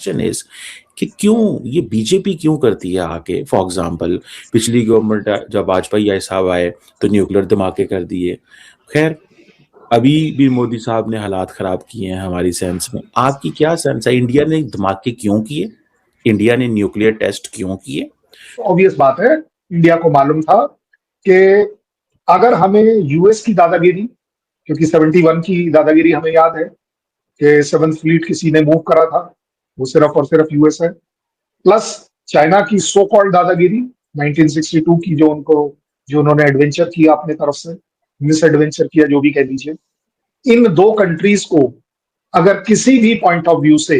Question is कि क्यों ये बीजेपी क्यों करती है आके। फॉर एग्जांपल पिछली गवर्नमेंट जब वाजपेयी आए साहब आए तो न्यूक्लियर धमाके कर दिए। खैर अभी भी मोदी साहब ने हालात खराब किए हैं हमारी सेंस में। आपकी क्या सेंस है, इंडिया ने धमाके क्यों किए, इंडिया ने न्यूक्लियर टेस्ट क्यों किए? ऑब्वियस बात है, इंडिया को मालूम था कि अगर हमें यूएस की दादागिरी, क्योंकि 71 की दादागिरी हमें याद है कि 7th फ्लीट किसी ने मूव करा था, वो सिर्फ और सिर्फ यूएस है, प्लस चाइना की सो कॉल्ड दादागिरी 1962 की, जो उन्होंने एडवेंचर किया अपने तरफ से, मिस एडवेंचर किया, जो भी कह दीजिए। इन दो कंट्रीज को अगर किसी भी पॉइंट ऑफ व्यू से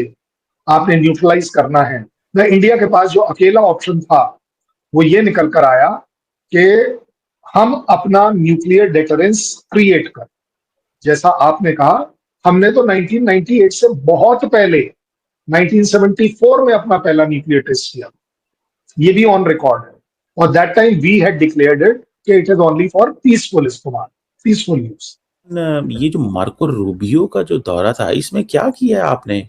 आपने न्यूट्रलाइज करना है, ना इंडिया के पास जो अकेला ऑप्शन था वो ये निकल कर आया कि हम अपना न्यूक्लियर डेटरेंस क्रिएट कर, जैसा आपने कहा, हमने तो 1998 से बहुत पहले 1974 में अपना पहला न्यूक्लियर टेस्ट किया, ये भी ऑन रिकॉर्ड है। और that time we had declared it कि it is only for peaceful इस्तेमाल, पीसफुल यूज। ये जो मार्को रूबियो का जो दौरा था इसमें क्या किया है आपने?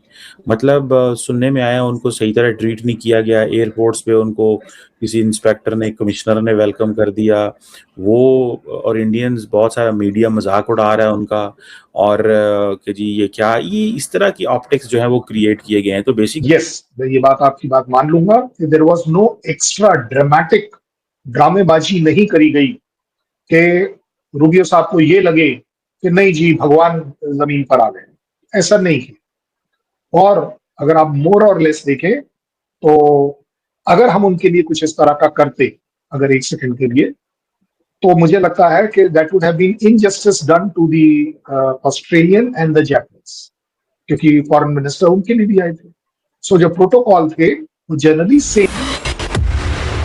मतलब सुनने में आया उनको सही तरह ट्रीट नहीं किया गया एयरपोर्ट्स पे, उनको किसी इंस्पेक्टर ने, कमिश्नर ने वेलकम कर दिया वो, और इंडियंस बहुत सारा मीडिया मजाक उड़ा रहा है उनका, और कि जी ये क्या, ये इस तरह की ऑप्टिक्स जो है वो क्रिएट किए गए हैं। तो बेसिक यस, मैं ये बात आपकी बात मान लूंगा कि there was no extra dramatic, ड्रामेबाजी नहीं करी गई कि रूबियो साहब को ये लगे कि नहीं जी भगवान जमीन पर आ गए, ऐसा नहीं किया। और अगर आप मोर और लेस देखें तो अगर हम उनके लिए कुछ इस तरह का करते, अगर एक सेकंड के लिए, तो मुझे लगता है कि that would have been injustice done to the Australian and the Japanese, क्योंकि फॉरेन मिनिस्टर उनके लिए भी आए थे। सो जो प्रोटोकॉल थे वो जनरली सेम।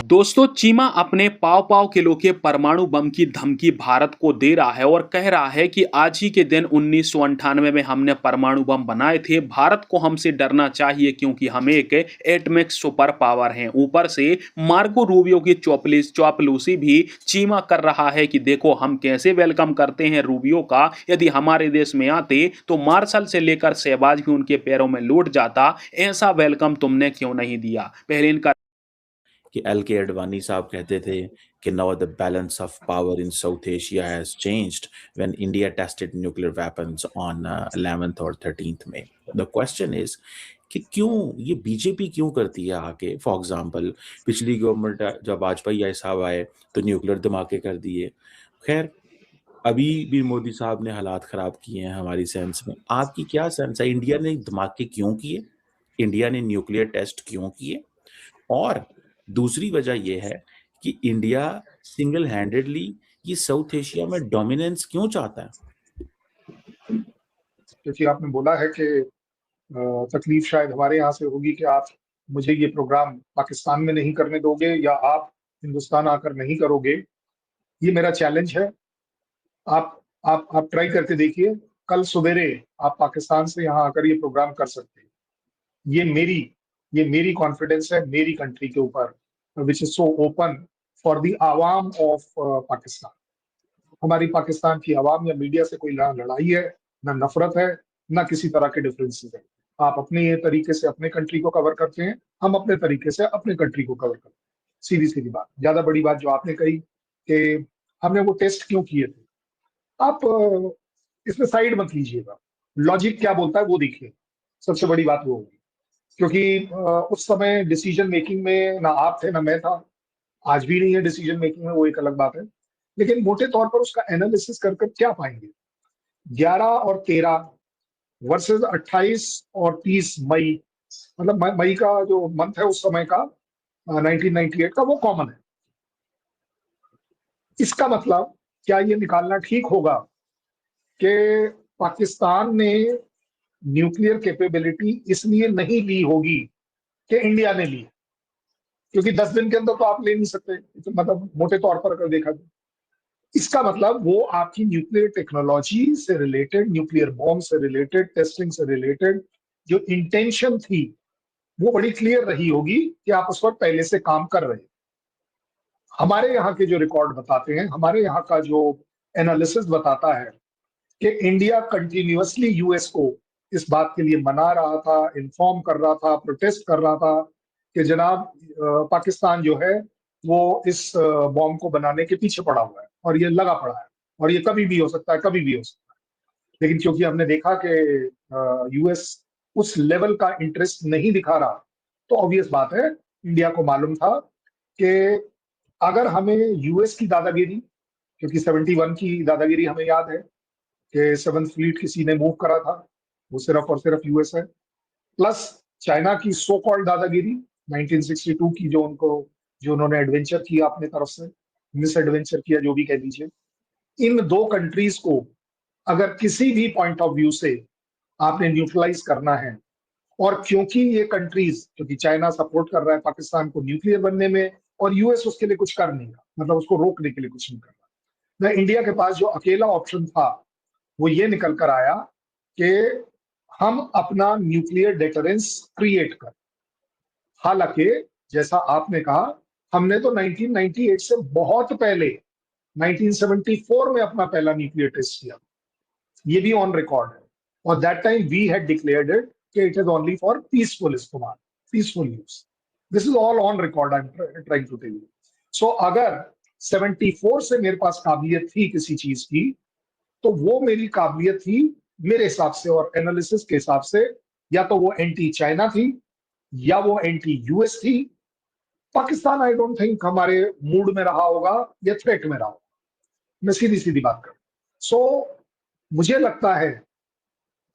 दोस्तों, चीमा अपने पाव पाव किलो के परमाणु बम की धमकी भारत को दे रहा है और कह रहा है कि आज ही के दिन 1998 में हमने परमाणु बम बनाए थे, भारत को हमसे डरना चाहिए क्योंकि हम एक एटॉमिक सुपर पावर हैं। ऊपर से मार्को रूबियो की चौपलूसी भी चीमा कर रहा है कि देखो हम कैसे वेलकम करते हैं रूबियो का, यदि हमारे देश में आते तो मार्शल से लेकर शहबाज भी उनके पैरों में लौट जाता, ऐसा वेलकम तुमने क्यों नहीं दिया। पहले इनका कि एल के अडवाणी साहब कहते थे कि now the balance of power in south Asia has changed when India tested nuclear weapons on 11th और 13th में। द क्वेश्चन इज कि क्यों ये बीजेपी क्यों करती है आके। फॉर एग्जांपल पिछली गवर्नमेंट जब वाजपेयी आए साहब आए तो न्यूक्लियर धमाके कर दिए। खैर अभी भी मोदी साहब ने हालात खराब किए हैं हमारी सेंस में। आपकी क्या सेंस है, इंडिया ने धमाके क्यों किए, इंडिया ने न्यूक्लियर टेस्ट क्यों किए, और दूसरी वजह यह है कि इंडिया सिंगल हैंडेडली ये साउथ एशिया में डोमिनेंस क्यों चाहता है? क्योंकि आपने बोला है कि तकलीफ शायद हमारे यहाँ से होगी कि आप मुझे ये प्रोग्राम पाकिस्तान में नहीं करने दोगे या आप हिंदुस्तान आकर नहीं करोगे। ये मेरा चैलेंज है। आप ट्राई करके देखिए, कल सवेरे आप पाकिस्तान से यहाँ आकर ये प्रोग्राम कर सकते हैं। ये मेरी कॉन्फिडेंस है मेरी कंट्री के ऊपर, which is so open for the Awam of Pakistan. हमारी पाकिस्तान की आवाम या मीडिया से कोई ना लड़ाई है, ना नफरत है, ना किसी तरह के डिफरेंसेस है। आप अपने ये तरीके से अपने कंट्री को कवर करते हैं, हम अपने तरीके से अपने कंट्री को कवर करते हैं। सीधी सीधी बात। ज्यादा बड़ी बात जो आपने कही कि हमने वो टेस्ट क्यों किए थे, आप इसमें साइड मत लीजिएगा, लॉजिक क्या बोलता है वो देखिए। सबसे बड़ी बात वो होगी, क्योंकि उस समय डिसीजन मेकिंग में ना आप थे ना मैं था, आज भी नहीं है डिसीजन मेकिंग में, वो एक अलग बात है। लेकिन मोटे तौर पर उसका एनालिसिस कर क्या पाएंगे, 11 और 13 वर्सेस 28 और 30 मई, मतलब मई का जो मंथ है उस समय का 1998 का, वो कॉमन है। इसका मतलब क्या ये निकालना ठीक होगा कि पाकिस्तान ने न्यूक्लियर कैपेबिलिटी इसलिए नहीं ली होगी कि इंडिया ने ली, क्योंकि 10 दिन के अंदर तो आप ले नहीं सकते, तो मतलब मोटे तौर पर अगर देखा जाए, इसका मतलब वो आपकी न्यूक्लियर टेक्नोलॉजी से रिलेटेड, न्यूक्लियर बॉम्ब से रिलेटेड, टेस्टिंग से रिलेटेड जो इंटेंशन थी वो बड़ी क्लियर रही होगी कि आप उस पर पहले से काम कर रहे हैं। हमारे यहाँ के जो रिकॉर्ड बताते हैं, हमारे यहाँ का जो एनालिसिस बताता है कि इंडिया कंटिन्यूअसली यूएस को इस बात के लिए मना रहा था, इन्फॉर्म कर रहा था, प्रोटेस्ट कर रहा था कि जनाब पाकिस्तान जो है वो इस बॉम्ब को बनाने के पीछे पड़ा हुआ है और ये लगा पड़ा है और ये कभी भी हो सकता है, कभी भी हो सकता है। लेकिन क्योंकि हमने देखा कि यूएस उस लेवल का इंटरेस्ट नहीं दिखा रहा, तो ऑब्वियस बात है इंडिया को मालूम था कि अगर हमें यूएस की दादागिरी, क्योंकि 71 की दादागिरी हमें याद है कि 7th फ्लीट किसी ने मूव करा था, वो सिर्फ और सिर्फ यूएस है, प्लस चाइना की सो कॉल्ड दादागिरी 1962 की, जो उन्होंने एडवेंचर किया अपने तरफ से, मिस एडवेंचर किया, जो भी कह दीजिए। इन दो कंट्रीज को अगर किसी भी पॉइंट ऑफ व्यू से आपने न्यूट्रलाइज करना है, और क्योंकि ये कंट्रीज, क्योंकि चाइना सपोर्ट कर रहा है पाकिस्तान को न्यूक्लियर बनने में और यूएस उसके लिए कुछ कर नहीं रहा, मतलब उसको रोकने के लिए कुछ नहीं कर रहा, ना इंडिया के पास जो अकेला ऑप्शन था वो ये निकल कर आया कि हम अपना न्यूक्लियर डेटरेंस क्रिएट कर। हालांकि जैसा आपने कहा, हमने तो 1998 से बहुत पहले 1974 में अपना पहला न्यूक्लियर टेस्ट किया, ये भी ऑन रिकॉर्ड है, और that time we had declared it कि it is only for peaceful इस्तेमाल, peaceful use. This is all on record, I am trying to tell you. So अगर 74 से मेरे पास काबिलियत थी किसी चीज की, तो वो मेरी काबिलियत थी मेरे हिसाब से और एनालिसिस के हिसाब से, या तो वो एंटी चाइना थी या वो एंटी यूएस थी। पाकिस्तान आई डोंट थिंक हमारे मूड में रहा होगा या थ्रेट में रहा होगा, मैं सीधी सीधी बात करूं। सो मुझे लगता है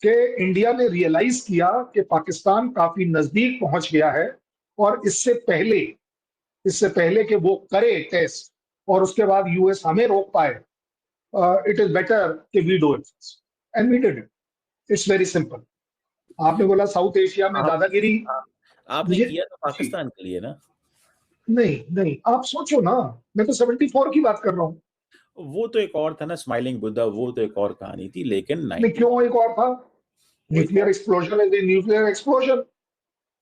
कि इंडिया ने रियलाइज किया कि पाकिस्तान काफी नजदीक पहुंच गया है, और इससे पहले कि वो करे टेस्ट और उसके बाद यूएस हमें रोक पाए, इट इज बेटर कि we do it and we did it. It's very simple. आपने बोला साउथ एशिया में दादागिरी, आपने किया तो पाकिस्तान के लिए ना? नहीं, आप सोचो ना, मैं तो 74 की बात कर रहा हूँ। वो तो एक और था ना, स्माइलिंग बुद्धा, वो तो एक और कहानी थी, लेकिन नहीं, क्यों एक और था? Nuclear explosion is nuclear explosion.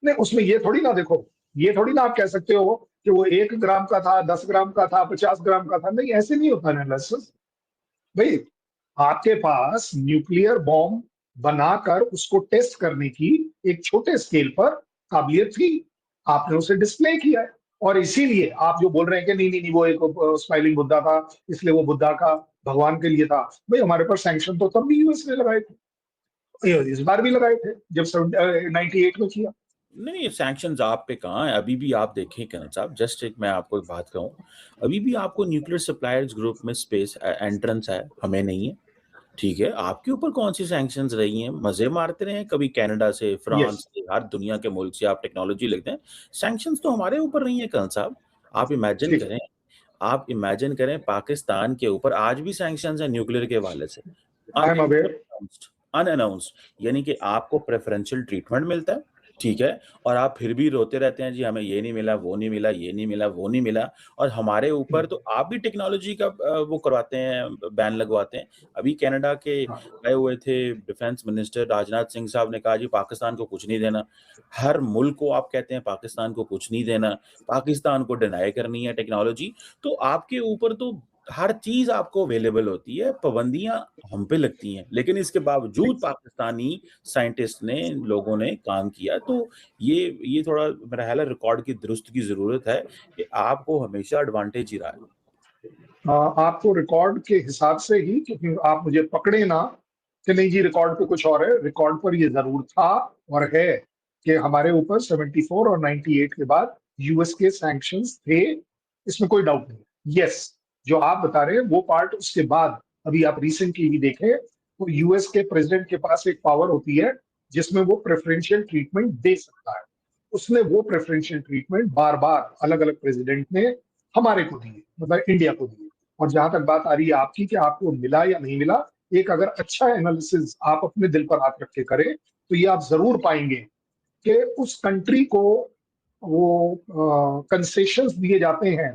नहीं, उसमें ये थोड़ी ना, देखो, ये थोड़ी ना आप कह सकते हो कि वो 1 ग्राम का था, 10 ग्राम का था, 50 ग्राम का था। नहीं, ऐसे नहीं होता एनालिसिस भाई। आपके पास न्यूक्लियर बॉम्ब बनाकर उसको टेस्ट करने की एक छोटे स्केल पर काबिलियत थी, आपने उसे डिस्प्ले किया है, और इसीलिए आप जो बोल रहे हैं कि नहीं वो एक स्माइलिंग बुद्धा था, इसलिए वो बुद्धा का भगवान के लिए था। भाई हमारे पर सैंक्शन तो तब भी यूएस ने लगाए थे, इस बार भी लगाए थे जब 98 में किया। नहीं, सैंक्शंस आप पे कहाँ है? अभी भी आप देखें करण साहब, जस्ट एक मैं आपको एक बात कहूँ, अभी भी आपको न्यूक्लियर सप्लायर्स ग्रुप में स्पेस एंट्रेंस है, हमें नहीं है। ठीक है, आपके ऊपर कौन सी सैंक्शंस रही हैं? मजे मारते रहे हैं, कभी कनाडा से, फ्रांस से, हर दुनिया के मुल्क से आप टेक्नोलॉजी लेते हैं। सैंक्शंस तो हमारे ऊपर नहीं है करण साहब। आप इमेजिन करें पाकिस्तान के ऊपर आज भी सैंक्शंस है न्यूक्लियर के हवाले से, आई एम अवेयर। अनअनाउंस्ड, यानी कि आपको प्रेफरेंशियल ट्रीटमेंट मिलता है, ठीक है, और आप फिर भी रोते रहते हैं जी हमें ये नहीं मिला, वो नहीं मिला, ये नहीं मिला, वो नहीं मिला, और हमारे ऊपर तो आप भी टेक्नोलॉजी का वो करवाते हैं, बैन लगवाते हैं। अभी कनाडा के गए हुए थे डिफेंस मिनिस्टर राजनाथ सिंह साहब ने कहा जी पाकिस्तान को कुछ नहीं देना। हर मुल्क को आप कहते हैं पाकिस्तान को कुछ नहीं देना, पाकिस्तान को डिनाई करनी है टेक्नोलॉजी, तो आपके ऊपर तो हर चीज आपको अवेलेबल होती है, पाबंदियां हम पे लगती हैं, लेकिन इसके बावजूद पाकिस्तानी साइंटिस्ट ने, लोगों ने काम किया। तो ये थोड़ा मेरा ख्याल है रिकॉर्ड की दुरुस्त की जरूरत है कि आपको हमेशा एडवांटेज ही रहा है। आपको रिकॉर्ड के हिसाब से ही, क्योंकि आप मुझे पकड़े ना कि नहीं जी रिकॉर्ड पे कुछ और है, रिकॉर्ड पर ये जरूर था और है कि हमारे ऊपर 74 और 98 के बाद यूएस के सैंक्शंस थे, इसमें कोई डाउट नहीं। यस, जो आप बता रहे हैं वो पार्ट उसके बाद, अभी आप रिसेंटली भी देखें तो यूएस के प्रेसिडेंट के पास एक पावर होती है जिसमें वो प्रेफरेंशियल ट्रीटमेंट दे सकता है। उसने वो प्रेफरेंशियल ट्रीटमेंट बार बार अलग अलग प्रेसिडेंट ने हमारे को दिए, मतलब इंडिया को दिए। और जहां तक बात आ रही है आपकी कि आपको मिला या नहीं मिला, एक अगर अच्छा एनालिसिस आप अपने दिल पर हाथ रख के करें तो ये आप जरूर पाएंगे कि उस कंट्री को वो कंसेशंस दिए जाते हैं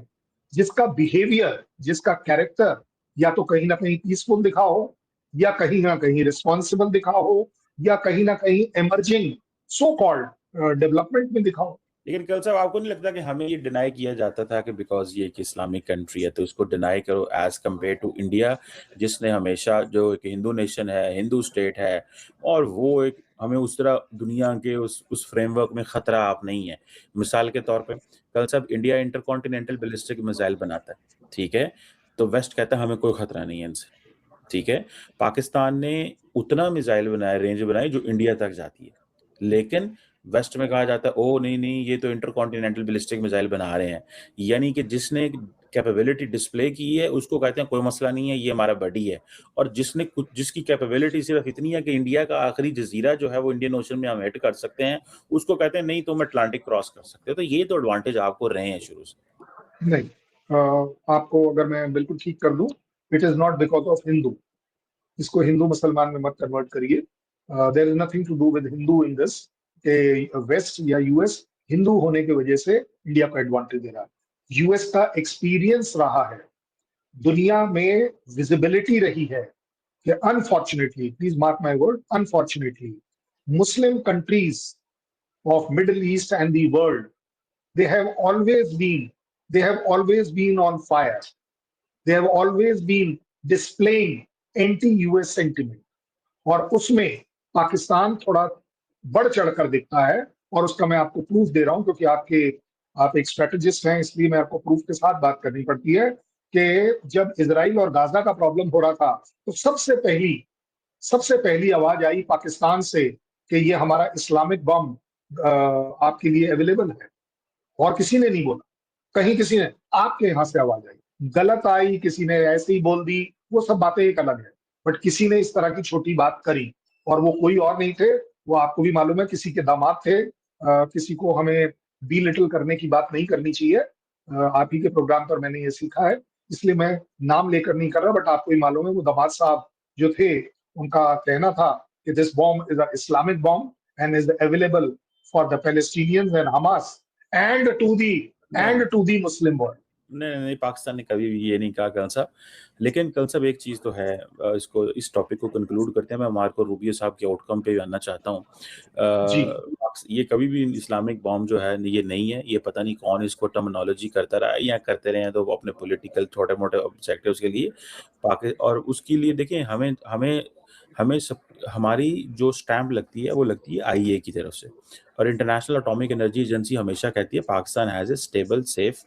जिसका बिहेवियर, जिसका कैरेक्टर या तो कहीं ना कहीं पीसफुल दिखा हो, या कहीं ना कहीं रिस्पॉन्सिबल दिखा हो, या कहीं ना कहीं एमर्जिंग सो कॉल्ड डेवलपमेंट में दिखा हो। लेकिन कल साहब आपको नहीं लगता कि हमें ये डिनाई किया जाता था कि बिकॉज ये एक इस्लामिक कंट्री है तो इसको डिनाई करो, एज कम्पेयर टू इंडिया जिसने हमेशा, जो एक हिंदू नेशन है, हिंदू स्टेट है, और वो एक हमें उस तरह दुनिया के उस फ्रेमवर्क में खतरा आप नहीं है। मिसाल के तौर पे कल सब इंडिया इंटरकॉन्टिनेंटल बैलिस्टिक मिसाइल बनाता है, ठीक है? तो वेस्ट कहता है हमें कोई खतरा नहीं है इनसे, ठीक है? पाकिस्तान ने उतना मिसाइल बनाया, रेंज बनाई जो इंडिया तक जाती है, लेकिन वेस्ट में कहा जाता है ओ नहीं नहीं ये तो इंटरकॉन्टिनेंटल बैलिस्टिक मिसाइल बना रहे हैं, यानी कि जिसने कैपेबिलिटी डिस्प्ले की है उसको कहते हैं कोई मसला नहीं है, ये हमारा बडी है। और जिसकी कैपेबिलिटी सिर्फ इतनी है कि इंडिया का आखिरी जजीरा जो है वो इंडियन ओशन में हम हिट कर सकते हैं, उसको कहते हैं नहीं तुम अटलांटिक क्रॉस कर सकते हो। तो ये तो एडवांटेज आपको रहे हैं शुरू से। नहीं, आपको अगर मैं बिल्कुल ठीक कर दूं, it is not because of Hindu. इसको हिंदू मुसलमान में मत कन्वर्ट करिए। There is nothing to do with Hindu in this, कि वेस्ट या यूएस हिंदू होने की वजह से इंडिया को एडवांटेज दे रहा है। यूएस का एक्सपीरियंस रहा है, दुनिया में विजिबिलिटी रही है कि unfortunately, please mark my word, unfortunately Muslim countries of Middle East and the world, they have always been on fire. They have always been displaying anti-US sentiment. और उसमें पाकिस्तान थोड़ा बढ़ चढ़कर दिखता है, और उसका मैं आपको प्रूफ दे रहा हूं, क्योंकि आप एक स्ट्रेटेजिस्ट हैं, इसलिए मैं आपको प्रूफ के साथ बात करनी पड़ती है कि जब इजराइल और गाजा का प्रॉब्लम हो रहा था तो सबसे पहली आवाज आई पाकिस्तान से कि ये हमारा इस्लामिक बम आपके लिए अवेलेबल है, और किसी ने नहीं बोला। कहीं किसी ने, आपके यहां से आवाज आई, गलत आई, किसी ने ऐसे ही बोल दी, वो सब बातें एक अलग है, बट किसी ने इस तरह की छोटी बात करी, और वो कोई और नहीं थे, वो आपको भी मालूम है किसी के दामाद थे। किसी को हमें डी लिटिल करने की बात नहीं करनी चाहिए। आप ही के प्रोग्राम पर मैंने ये सीखा है, इसलिए मैं नाम लेकर नहीं कर रहा, बट आपको ही मालूम है वो दामाद साहब जो थे, उनका कहना था कि this bomb is a Islamic bomb and is available for the Palestinians and Hamas and to the Muslim world. नहीं, पाकिस्तान ने कभी भी ये नहीं कहा कल साहब। लेकिन कल साहब एक चीज़ तो है, इसको इस टॉपिक को कंक्लूड करते हैं। मैं मार्को रूबियो साहब के आउटकम पे भी आना चाहता हूँ। ये कभी भी इस्लामिक बॉम्ब जो है ये नहीं है, ये पता नहीं कौन इसको टर्मिनोलॉजी करता रहा है या करते रहे हैं तो अपने पॉलिटिकल छोटे मोटे ऑब्जेक्टिव्स के लिए और उसके लिए देखें हमें सब हमारी जो स्टैंप लगती है वो लगती है आईए की तरफ से, और इंटरनेशनल एटॉमिक एनर्जी एजेंसी हमेशा कहती है Pakistan has a stable safe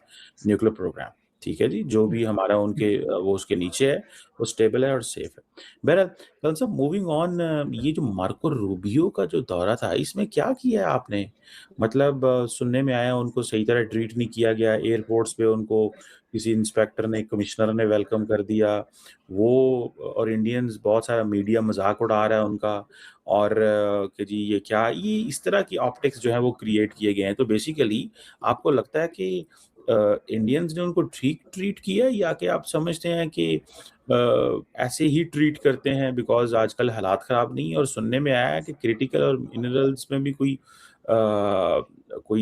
nuclear programme. ठीक है जी, जो भी हमारा उनके वो उसके नीचे है वो स्टेबल है और सेफ है। बहरहाल कल साहब मूविंग ऑन, ये जो मार्को रूबियो का जो दौरा था इसमें क्या किया आपने? मतलब सुनने में आया उनको सही तरह ट्रीट नहीं किया गया, एयरपोर्ट्स पे उनको किसी इंस्पेक्टर ने, कमिश्नर ने वेलकम कर दिया, वो और इंडियंस बहुत सारा मीडिया मजाक उड़ा रहा है उनका, और कि जी ये क्या, ये इस तरह की ऑप्टिक्स जो है वो क्रिएट किए गए हैं। तो बेसिकली आपको लगता है कि इंडियंस ने उनको ठीक ट्रीट किया, या कि आप समझते हैं कि ऐसे ही ट्रीट करते हैं बिकॉज आजकल हालात ख़राब नहीं है? और सुनने में आया है कि क्रिटिकल और मिनरल्स में भी कोई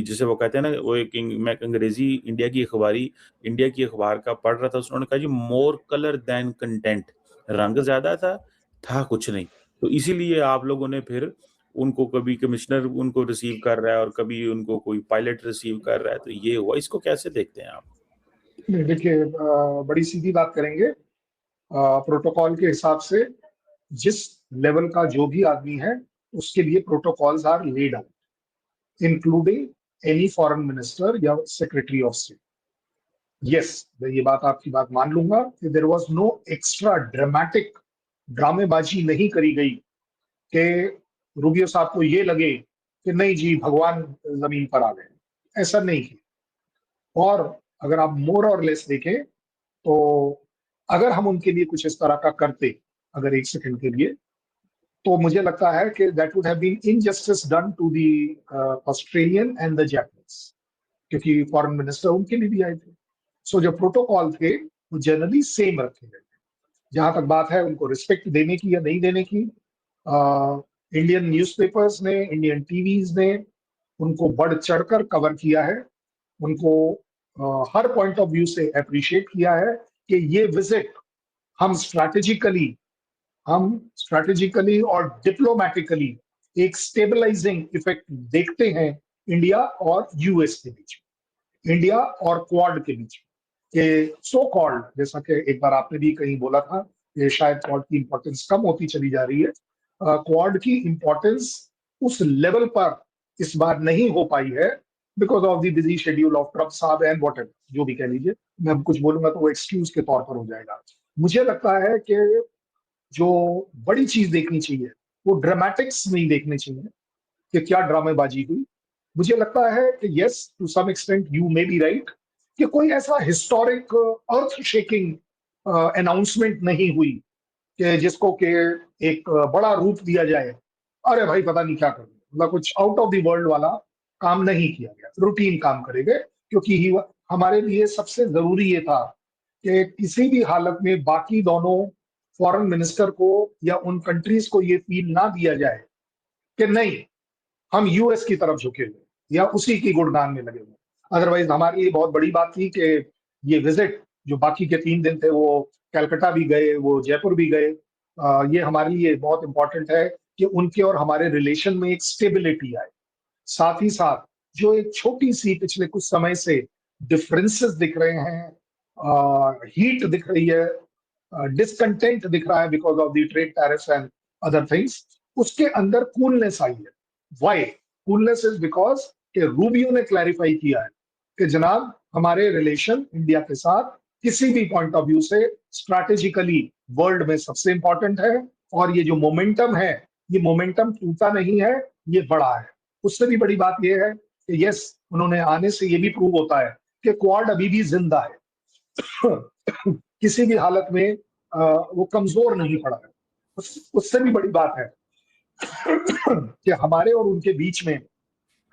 जिसे वो कहते हैं ना, वो मैं अंग्रेजी इंडिया की अखबार का पढ़ रहा था, उन्होंने कहा जी मोर कलर देन कंटेंट, रंग ज़्यादा था कुछ नहीं। तो इसीलिए आप लोगों ने फिर उनको, कभी कमिश्नर उनको रिसीव कर रहा है और कभी उनको कोई पायलट रिसीव कर रहा है, तो ये हुआ। इसको कैसे देखते हैं आप? देखिए, बड़ी सीधी बात करेंगे, प्रोटोकॉल के हिसाब से जिस लेवल का जो भी आदमी है उसके लिए protocols are laid out, including any foreign minister या सेक्रेटरी ऑफ स्टेट। यस, ये बात आपकी बात मान लूंगा कि there was no extra dramatic, ड्रामेबाजी नहीं करी गई कि रूबियो साहब को ये लगे कि नहीं जी भगवान जमीन पर आ गए, ऐसा नहीं किया। और अगर आप मोर और लेस देखें तो अगर हम उनके लिए कुछ इस तरह का करते, अगर एक सेकंड के लिए, तो मुझे लगता है कि that would have been injustice done to the Australian and the Japanese, क्योंकि फॉरेन मिनिस्टर उनके लिए भी आए थे। सो जो प्रोटोकॉल थे वो जनरली सेम रखे गए थे। जहां तक बात है उनको रिस्पेक्ट देने की या नहीं देने की, इंडियन न्यूज़पेपर्स ने, इंडियन टीवीज ने उनको बढ़ चढ़कर कवर किया है, उनको हर पॉइंट ऑफ व्यू से अप्रिशिएट किया है कि ये विजिट हम स्ट्रैटेजिकली और डिप्लोमेटिकली एक स्टेबलाइजिंग इफेक्ट देखते हैं इंडिया और यूएस के बीच, इंडिया और क्वाड के बीच के सो कॉल्ड, जैसा कि एक बार आपने भी कहीं बोला था कि शायद क्वाड की इंपॉर्टेंस कम होती चली जा रही है। क्वाड की इंपॉर्टेंस उस लेवल पर इस बार नहीं हो पाई है because of the busy schedule of Trump साहब एंड वॉट एवर, जो भी कह लीजिए। मैं अब कुछ बोलूंगा तो वो एक्सक्यूज के तौर पर हो जाएगा। मुझे लगता है कि जो बड़ी चीज देखनी चाहिए वो ड्रामेटिक्स नहीं देखनी चाहिए कि क्या ड्रामेबाजी हुई। मुझे लगता है कि yes, to some extent you may be right, कि कोई ऐसा हिस्टोरिक अर्थ शेकिंग अनाउंसमेंट नहीं हुई कि जिसको कि एक बड़ा रूप दिया जाए, अरे भाई पता नहीं क्या कर दिया, मतलब कुछ आउट ऑफ द वर्ल्ड वाला काम नहीं किया गया, रूटीन काम करेंगे। क्योंकि हमारे लिए सबसे जरूरी ये था कि किसी भी हालत में बाकी दोनों फॉरेन मिनिस्टर को या उन कंट्रीज को ये फील ना दिया जाए कि नहीं, हम यूएस की तरफ झुके हुए या उसी की गुणगान में लगे हुए। अदरवाइज हमारी ये बहुत बड़ी बात थी कि ये विजिट जो बाकी के 3 दिन थे, वो कलकत्ता भी गए, वो जयपुर भी गए। ये हमारे लिए बहुत इंपॉर्टेंट है कि उनके और हमारे रिलेशन में एक स्टेबिलिटी आए। साथ ही साथ जो एक छोटी सी पिछले कुछ समय से डिफरेंसेस दिख रहे हैं, हीट दिख रही है, डिसकंटेंट दिख रहा है because of the trade tariffs and other things, उसके अंदर कूलनेस आई है। वाई कूलनेस इज बिकॉज कि रूबियो ने क्लैरिफाई किया है कि जनाब हमारे रिलेशन इंडिया के साथ किसी भी पॉइंट ऑफ व्यू से स्ट्रैटेजिकली वर्ल्ड में सबसे इंपॉर्टेंट है, और ये जो मोमेंटम है, ये मोमेंटम टूटा नहीं है, ये बड़ा है। उससे भी बड़ी बात यह है कि यस, उन्होंने आने से ये भी प्रूव होता है कि क्वाड अभी भी जिंदा है। किसी भी हालत में वो कमजोर नहीं पड़ा है। उससे भी बड़ी बात है कि हमारे और उनके बीच में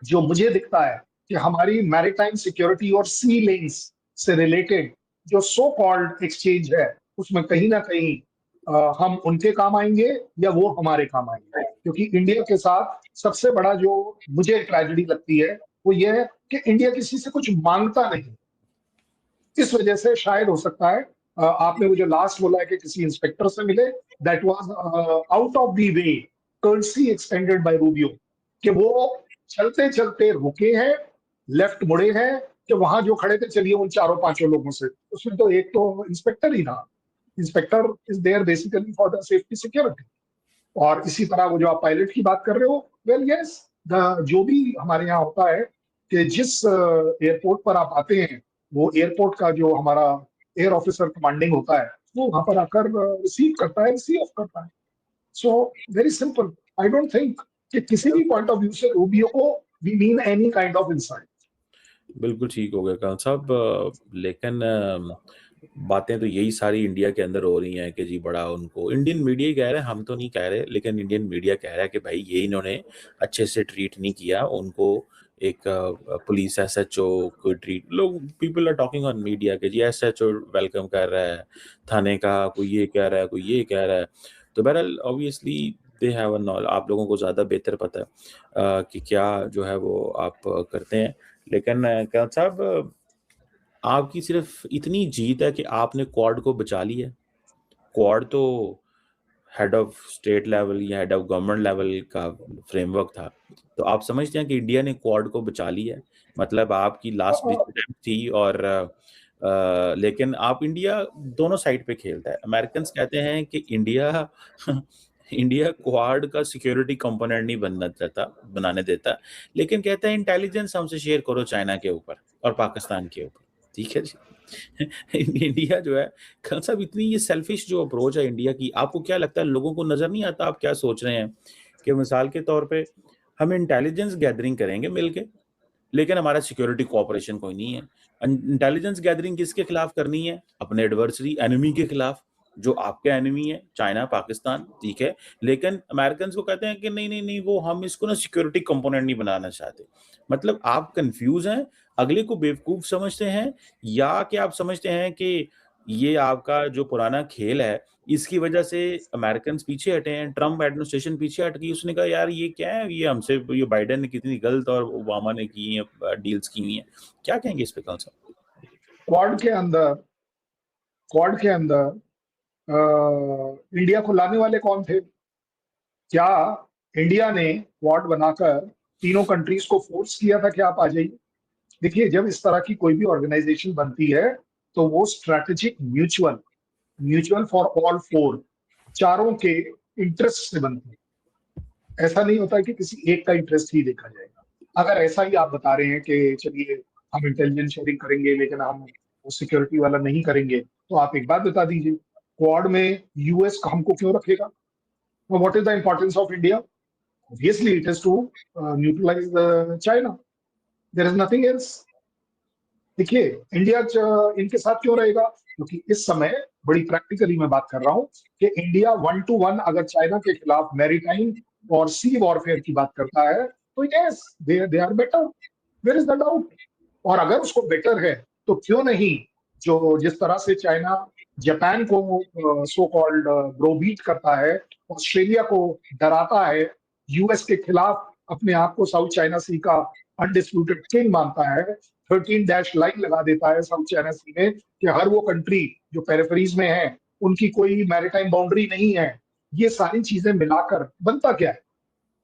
जो मुझे दिखता है कि हमारी मैरीटाइम सिक्योरिटी और सी लेन्स से रिलेटेड जो सो कॉल्ड एक्सचेंज है, उसमें कहीं ना कहीं हम उनके काम आएंगे या वो हमारे काम आएंगे। क्योंकि इंडिया के साथ सबसे बड़ा जो मुझे ट्रेजेडी लगती है वो ये है कि इंडिया किसी से कुछ मांगता नहीं। इस वजह से शायद हो सकता है आपने मुझे लास्ट बोला है कि किसी इंस्पेक्टर से मिले, that was out of the way courtesy extended by Rubio, कि वो चलते चलते रुके हैं, लेफ्ट मुड़े हैं, कि वहां जो खड़े थे चलिए उन चारों पांचों लोगों से, उसमें तो एक तो इंस्पेक्टर ही था। Inspector is there basically for the safety security. और इसी तरह वो जो आप पायलट की बात कर रहे हो, वेल यस, जो भी हमारे यहाँ होता है कि जिस एयरपोर्ट पर आप आते हैं, वो एयरपोर्ट का जो हमारा एयर ऑफिसर कमांडिंग होता है, वो वहां पर आकर रिसीव करता है, रिसीव ऑफ करता है। So very simple, I don't think कि किसी भी पॉइंट ऑफ व्यू से रूबियो को we mean any kind of insight. बिल्कुल ठीक हो गया खान साहब, लेकिन बातें तो यही सारी इंडिया के अंदर हो रही हैं कि जी बड़ा उनको इंडियन मीडिया ही कह रहे हैं, हम तो नहीं कह रहे, लेकिन इंडियन मीडिया कह रहा है कि भाई ये इन्होंने अच्छे से ट्रीट नहीं किया उनको। एक पुलिस एसएचओ को ट्रीट, लोग people are talking on media के जी एसएचओ वेलकम कर रहा है थाने का, कोई ये कह रहा है, कोई ये कह रहा है। तो बहरहाल obviously they have a knowledge, आप लोगों को ज़्यादा बेहतर पता है कि क्या जो है वो आप करते हैं। लेकिन क्या साहब, आपकी सिर्फ इतनी जीत है कि आपने क्वाड को बचा लिया। क्वाड तो हेड ऑफ स्टेट लेवल या हेड ऑफ गवर्नमेंट लेवल का फ्रेमवर्क था, तो आप समझते हैं कि इंडिया ने क्वाड को बचा लिया है, मतलब आपकी लास्ट अटेम्प्ट थी। और लेकिन आप इंडिया दोनों साइड पे खेलता है। अमेरिकन कहते हैं कि इंडिया इंडिया क्वाड का सिक्योरिटी कंपोनेंट नहीं बनाने देता, लेकिन कहता है इंटेलिजेंस हमसे शेयर करो चाइना के ऊपर और पाकिस्तान के ऊपर। ठीक है जी। इंडिया जो है खान साहब, इतनी ये सेल्फिश जो अप्रोच है इंडिया की, आपको क्या लगता है लोगों को नजर नहीं आता आप क्या सोच रहे हैं? कि मिसाल के तौर पे हम इंटेलिजेंस गैदरिंग करेंगे मिलके, लेकिन हमारा सिक्योरिटी कोऑपरेशन कोई नहीं है। इंटेलिजेंस गैदरिंग किसके खिलाफ करनी है? अपने एडवर्सरी एनिमी के खिलाफ, जो आपके एनिमी है चाइना पाकिस्तान, ठीक है। लेकिन अमेरिकन को कहते हैं कि नहीं नहीं नहीं, वो हम इसको ना सिक्योरिटी कंपोनेंट नहीं बनाना चाहते। मतलब आप कंफ्यूज हैं, अगले को बेवकूफ समझते हैं, या कि आप समझते हैं कि ये आपका जो पुराना खेल है इसकी वजह से अमेरिकन पीछे हटे हैं, ट्रम्प एडमिनिस्ट्रेशन पीछे हट गई, उसने कहा यार ये क्या है, ये हमसे ये बाइडेन ने कितनी गलत और ओबामा ने की है डील्स की हुई हैं। क्या कहेंगे इस पे कौन सा? क्वाड के अंदर इंडिया को लाने वाले कौन थे? क्या इंडिया ने क्वाड बनाकर तीनों कंट्रीज को फोर्स किया था कि आप आ जाइए? देखिए, जब इस तरह की कोई भी ऑर्गेनाइजेशन बनती है तो वो strategic mutual for all four, चारों के इंटरेस्ट से बनती है। ऐसा नहीं होता है कि किसी एक का इंटरेस्ट ही देखा जाएगा। अगर ऐसा ही आप बता रहे हैं कि चलिए हम इंटेलिजेंस शेयरिंग करेंगे लेकिन हम वो सिक्योरिटी वाला नहीं करेंगे, तो आप एक बात बता दीजिए, क्वाड में यूएस हमको क्यों रखेगा? What is the importance of India? Obviously, it is to neutralize China. There is nothing else. देखिए, इंडिया इनके साथ क्यों रहेगा? क्योंकि इस समय बड़ी प्रैक्टिकली मैं बात कर रहा हूं कि इंडिया 1-to-1 अगर चाइना के खिलाफ मैरीटाइम और सी वॉरफेयर की बात करता है तो yes they are better, where is the doubt? और अगर उसको बेटर है तो क्यों नहीं, जो जिस तरह से चाइना जापान को सो कॉल्ड ब्रोबीट करता है, ऑस्ट्रेलिया को डराता है, यूएस के खिलाफ अपने आप को साउथ चाइना सी का अनडिस्प्यूटेड किंग मानता है, 13 डैश लाइन लगा देता है साउथ चाइना सी में कि हर वो कंट्री जो पेरिफेरीज में है उनकी कोई मैरीटाइम बाउंड्री नहीं है। ये सारी चीजें मिलाकर बनता क्या है?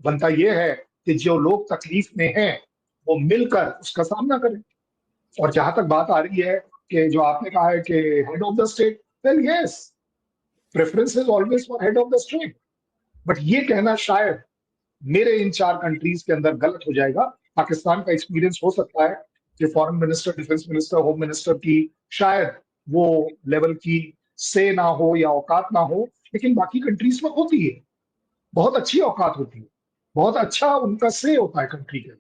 बनता ये है कि जो लोग तकलीफ में हैं वो मिलकर उसका सामना करें। और जहां तक बात आ रही है कि जो आपने कहा है कि head of the state, well yes, preference is always for head of the state, but ये कहना शायद मेरे इन 4 कंट्रीज के अंदर गलत हो जाएगा। पाकिस्तान का एक्सपीरियंस हो सकता है कि foreign minister, defence minister, home minister की शायद वो लेवल की से ना हो या औकात ना हो, लेकिन बाकी कंट्रीज में होती है, बहुत अच्छी औकात होती है, बहुत अच्छा उनका से होता है कंट्री के,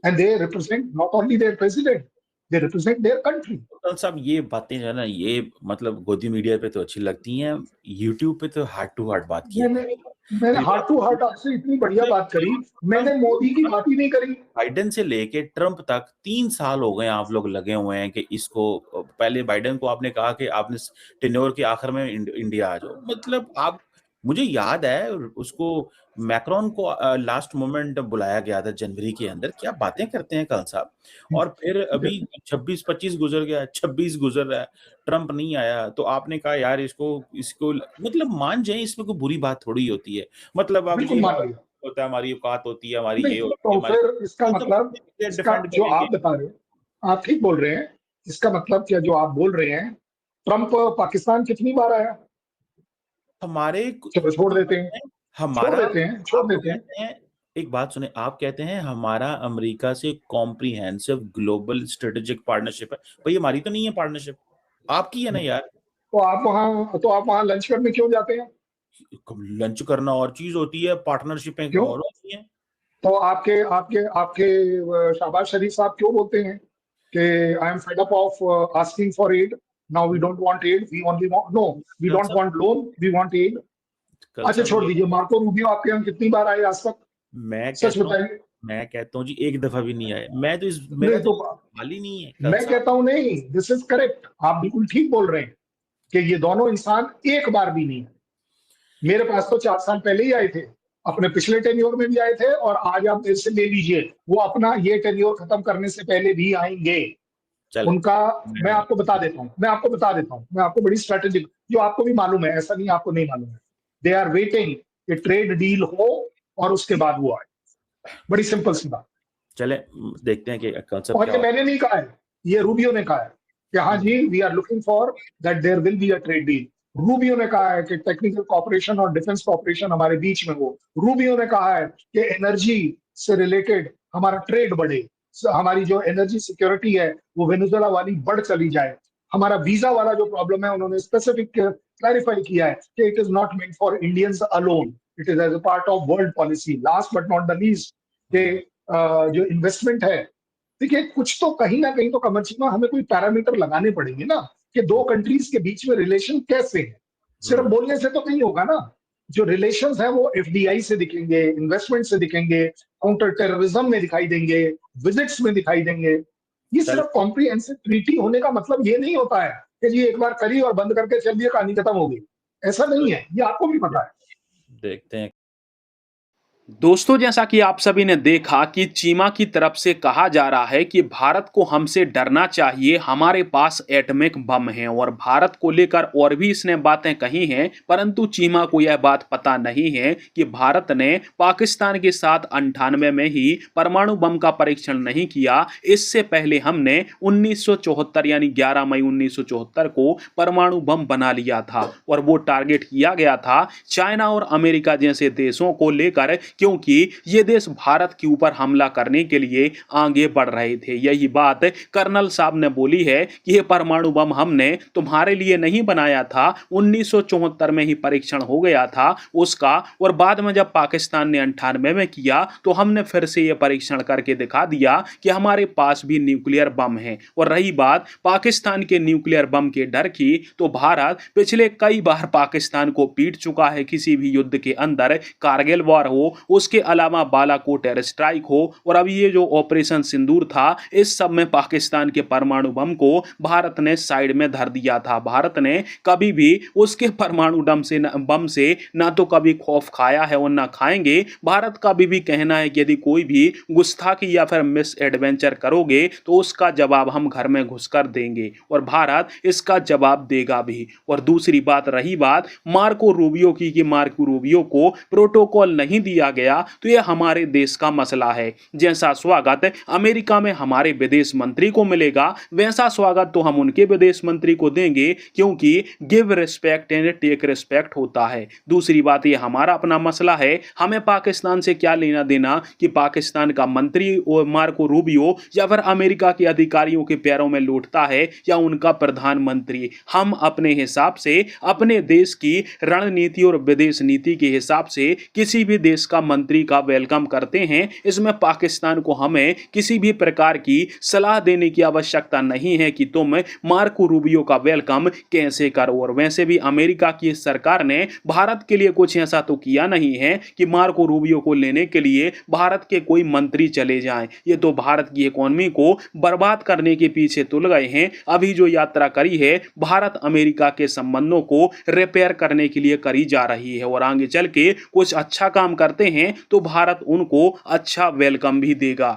and they represent not only their president, they represent their country. तो साहब ये बातें जो है ना, ये मतलब गोदी मीडिया पे तो अच्छी लगती हैं, यूट्यूब पे तो हार्ट टू हार्ट बात की है। मैंने हार्ट टू हार्ट आपसे इतनी बढ़िया बात करी, मैंने मोदी की बात ही नहीं करी। बाइडेन से लेके ट्रंप तक 3 साल हो गए आप लोग लगे हुए हैं कि इसको, पहले बाइडेन को आपने कहा कि आपने टेन्योर के आखिर में इंडिया आ जाओ, मतलब आप, मुझे याद है उसको मैक्रोन को लास्ट मोमेंट बुलाया गया था जनवरी के अंदर। क्या बातें करते हैं कल साहब, और फिर अभी 26-25 गुजर गया, 26 गुजर रहा है, ट्रंप नहीं आया, तो आपने कहा यार इसको मतलब मान जाए, इसमें कोई बुरी बात थोड़ी होती है, मतलब अब बिल्कुल मान लिया होता है, हमारी औकात होती है, हमारी ये नहीं, होती है, तो हमारी, फिर इसका मतलब, इसका डिफेंड जो आप करेंगे। बता रहे हो आप ठीक बोल रहे हैं। इसका मतलब क्या जो आप बोल रहे हैं, ट्रंप पाकिस्तान कितनी बार आया? हमारे चलो छोड़ देते हैं, छोड़ हमारा देते हैं, छोड़ आप देते हैं। कहते हैं, एक बात सुने, आप कहते हैं हमारा अमेरिका से कॉम्प्रिहेंसिव ग्लोबल स्ट्रेटेजिक पार्टनरशिप है, भाई हमारी तो नहीं है पार्टनरशिप, आपकी है ना यार। तो आप वहां लंच करने क्यों जाते हैं? लंच करना और चीज होती है, पार्टनरशिपें क्यों? और होती हैं। तो आपके आपके आपके शहबाज शरीफ साहब क्यों बोलते हैं कि I am fed up of asking for aid, now we don't want aid, we only want, no, we कल डोंट साहब, want loan, we want aid. कल अच्छा साहब छोड़ दीजिए, मार्को रूबियो आपके यहाँ कितनी बार आए आज तक? मैं सच कहता हूँ बताइए। मैं कहता हूँ जी एक दफा भी नहीं आए, मैं तो मेरा नहीं तो तो हाल ही नहीं है कल मैं साहब। कहता हूं नहीं, दिस इज करेक्ट, आप बिल्कुल ठीक बोल रहे हैं कि ये दोनों इंसान एक बार भी नहीं है। मेरे पास तो 4 साल पहले ही आए थे, अपने पिछले टेन्योर में भी आए थे, और आज आप मेरे से ले लीजिए, वो अपना ये टेन्योर खत्म करने से पहले भी आएंगे। चल उनका मैं आपको बता देता हूँ, मैं आपको बड़ी स्ट्रेटेजिक, जो आपको भी मालूम है, ऐसा नहीं आपको नहीं मालूम है, दे आर वेटिंग कि ट्रेड डील हो और उसके बाद वो आए, बड़ी सिंपल सी बात। चले देखते हैं कि कंसेप्ट और क्या ये होता मैंने नहीं कहा है, ये रूबियो ने कहा है कि हाँ जी we are looking for that there will be a trade deal. Rubio ने कहा है कि टेक्निकल कॉपरेशन और डिफेंस कॉपरेशन हमारे बीच में हो। रूबियो ने कहा है कि एनर्जी से रिलेटेड हमारा ट्रेड बढ़े, हमारी जो एनर्जी सिक्योरिटी है वो वेनेजुएला वाली बढ़ चली जाए। हमारा वीजा वाला जो प्रॉब्लम है उन्होंने स्पेसिफिक क्लैरिफाई किया है कि it is not meant for Indians alone, it is as a part of world policy. Last but not the least, के जो इन्वेस्टमेंट है, देखिए कुछ तो कहीं ना कहीं तो कमर्शियल हमें कोई पैरामीटर लगाने पड़ेंगे ना, कि दो कंट्रीज के बीच में रिलेशन कैसे है। सिर्फ बोलने से तो नहीं होगा ना, जो रिलेशंस है वो एफडीआई से दिखेंगे, इन्वेस्टमेंट से दिखेंगे, काउंटर टेररिज्म में दिखाई देंगे, विजिट्स में दिखाई देंगे। ये चल सिर्फ कॉम्प्रिहेंसिव ट्रीटी होने का मतलब ये नहीं होता है कि जी एक बार करी और बंद करके चल दिए, कहानी खत्म हो गई। ऐसा नहीं है, ये आपको भी पता है। देखते हैं। दोस्तों, जैसा कि आप सभी ने देखा कि चीमा की तरफ से कहा जा रहा है कि भारत को हमसे डरना चाहिए, हमारे पास एटॉमिक बम है, और भारत को लेकर और भी इसने बातें कही हैं, परंतु चीमा को यह बात पता नहीं है कि भारत ने पाकिस्तान के साथ 98 में ही परमाणु बम का परीक्षण नहीं किया। इससे पहले हमने 1974 यानी 11 मई 1974 को परमाणु बम बना लिया था, और वो टारगेट किया गया था चाइना और अमेरिका जैसे देशों को लेकर क्योंकि ये देश भारत के ऊपर हमला करने के लिए आगे बढ़ रहे थे। यही बात कर्नल साहब ने बोली है कि ये परमाणु बम हमने तुम्हारे लिए नहीं बनाया था, 1974 में ही परीक्षण हो गया था उसका, और बाद में जब पाकिस्तान ने 98 में किया तो हमने फिर से ये परीक्षण करके दिखा दिया कि हमारे पास भी न्यूक्लियर बम है। और रही बात पाकिस्तान के न्यूक्लियर बम के डर की, तो भारत पिछले कई बार पाकिस्तान को पीट चुका है किसी भी युद्ध के अंदर, कारगिल वॉर हो, उसके अलावा बालाकोट एयर स्ट्राइक हो, और अभी ये जो ऑपरेशन सिंदूर था, इस सब में पाकिस्तान के परमाणु बम को भारत ने साइड में धर दिया था। भारत ने कभी भी उसके परमाणु बम से ना तो कभी खौफ खाया है और ना खाएंगे। भारत का भी कहना है कि यदि कोई भी गुस्ताखी या फिर मिस एडवेंचर करोगे तो उसका जवाब हम घर में घुसकर देंगे, और भारत इसका जवाब देगा भी। और दूसरी बात, रही बात मार्को रूबियो की कि मार्को रूबियो को प्रोटोकॉल नहीं दिया गया, तो यह हमारे देश का मसला है। जैसा स्वागत अमेरिका में हमारे विदेश मंत्री को मिलेगा, वैसा स्वागत तो हम उनके विदेश मंत्री को देंगे, क्योंकि give respect and take respect होता है। दूसरी बात, ये हमारा अपना मसला है, हमें पाकिस्तान से क्या लेना देना कि पाकिस्तान का मंत्री और मार्को रूबियो या फिर अमेरिका के अधिकारियों के पैरों में लौटता है या उनका प्रधानमंत्री। हम अपने हिसाब से अपने देश की रणनीति और विदेश नीति के हिसाब से किसी भी देश का मंत्री का वेलकम करते हैं। इसमें पाकिस्तान को हमें किसी भी प्रकार की सलाह देने की आवश्यकता नहीं है कि तुम मार्को रूबियो का वेलकम कैसे करो। और वैसे भी अमेरिका की सरकार ने भारत के लिए कुछ ऐसा तो किया नहीं है कि मार्को रूबियो को लेने के लिए भारत के कोई मंत्री चले जाएं। ये तो भारत की इकोनॉमी को बर्बाद करने के पीछे तुल गए हैं। अभी जो यात्रा करी है भारत अमेरिका के संबंधों को रिपेयर करने के लिए करी जा रही है, और आगे चल के कुछ अच्छा काम करते हैं तो भारत उनको अच्छा वेलकम भी देगा।